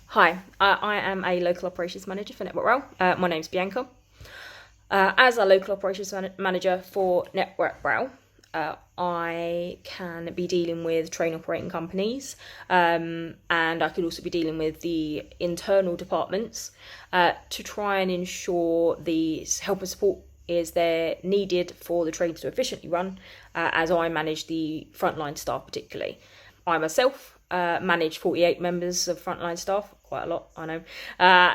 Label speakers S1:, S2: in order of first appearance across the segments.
S1: Hi, I am a local operations manager for Network Rail. My name's Bianca. As a local operations manager for Network Rail, I can be dealing with train operating companies, and I could also be dealing with the internal departments to try and ensure the help and support is there needed for the trains to efficiently run, as I manage the frontline staff particularly. I myself manage 48 members of frontline staff, quite a lot, I know.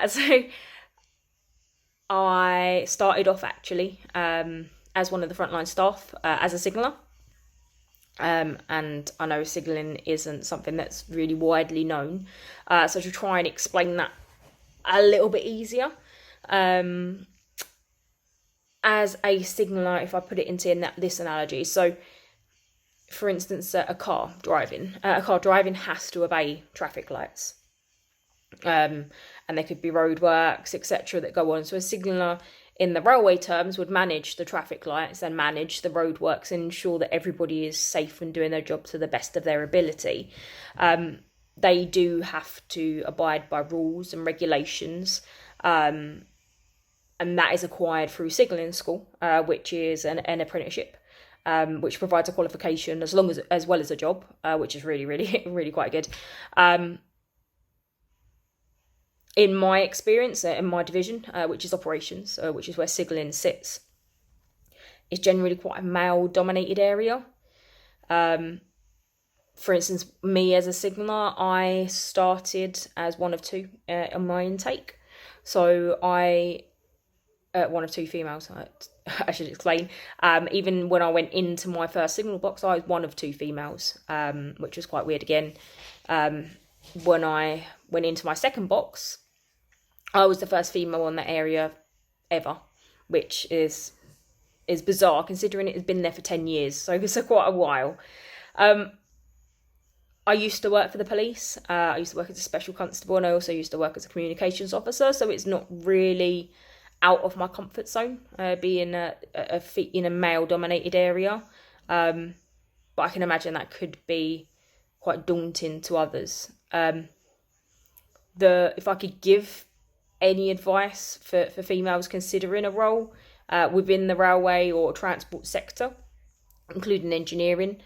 S1: So I started off actually as one of the frontline staff as a signaller. And I know signalling isn't something that's really widely known. So to try and explain that a little bit easier, as a signaller, if I put it into this analogy, so for instance, a car driving has to obey traffic lights. And there could be roadworks, etc., that go on. So a signaller, in the railway terms, would manage the traffic lights and manage the roadworks and ensure that everybody is safe and doing their job to the best of their ability. They do have to abide by rules and regulations, and that is acquired through signalling school, which is an apprenticeship. Which provides a qualification as well as a job, which is really, really, really quite good. In my experience, in my division, which is operations, which is where signalling sits, is generally quite a male-dominated area. For instance, me as a signaller, I started as one of two on my intake. So one of two females, I should explain. Even when I went into my first signal box, I was one of two females, which was quite weird again. When I went into my second box, I was the first female on that area ever, which is bizarre considering it has been there for 10 years, so it's quite a while. I used to work for the police. I used to work as a special constable, and I also used to work as a communications officer, so it's not really out of my comfort zone, being in a male-dominated area. But I can imagine that could be quite daunting to others. If I could give any advice for females considering a role within the railway or transport sector, including engineering,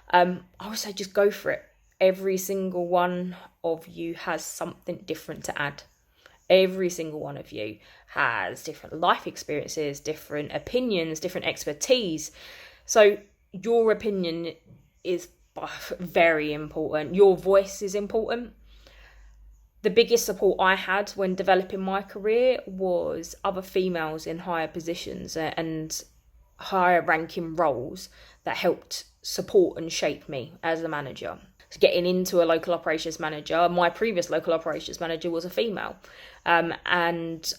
S1: I would say just go for it. Every single one of you has something different to add. Every single one of you has different life experiences, different opinions, different expertise. So your opinion is very important. Your voice is important. The biggest support I had when developing my career was other females in higher positions and higher ranking roles that helped support and shape me as a manager. So getting into a local operations manager, my previous local operations manager was a female, and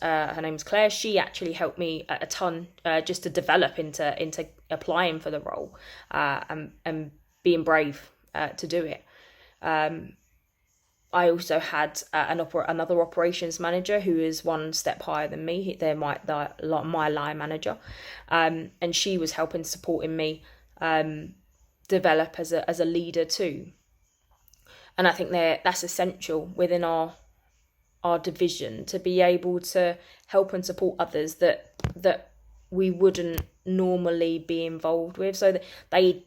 S1: her name's Claire. She actually helped me a ton just to develop into applying for the role and being brave to do it. I also had another operations manager who is one step higher than me. They're my line manager, and she was helping supporting me develop as a leader too. And I think that's essential within our division, to be able to help and support others that we wouldn't normally be involved with. So they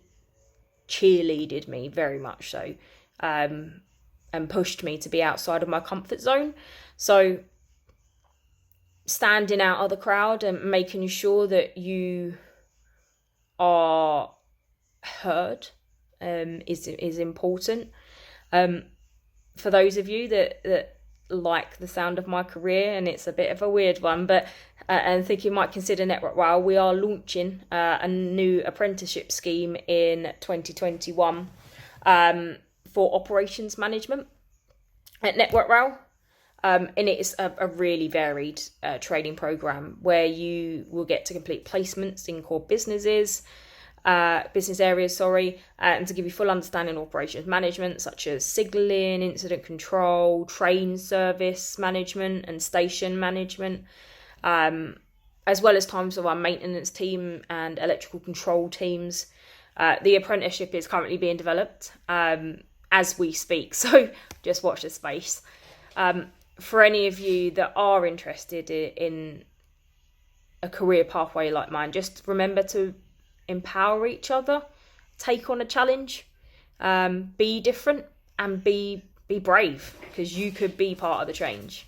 S1: cheerleaded me very much so, and pushed me to be outside of my comfort zone. So standing out of the crowd and making sure that you are heard is important. For those of you that like the sound of my career, and it's a bit of a weird one, but and think you might consider Network Rail, we are launching a new apprenticeship scheme in 2021 for operations management at Network Rail. And it's a really varied training program where you will get to complete placements in core business areas, and to give you full understanding of operations management, such as signalling, incident control, train service management, and station management, as well as times of our maintenance team and electrical control teams. The apprenticeship is currently being developed as we speak, so just watch the space. For any of you that are interested in a career pathway like mine, just remember to empower each other, take on a challenge, be different, and be brave, because you could be part of the change.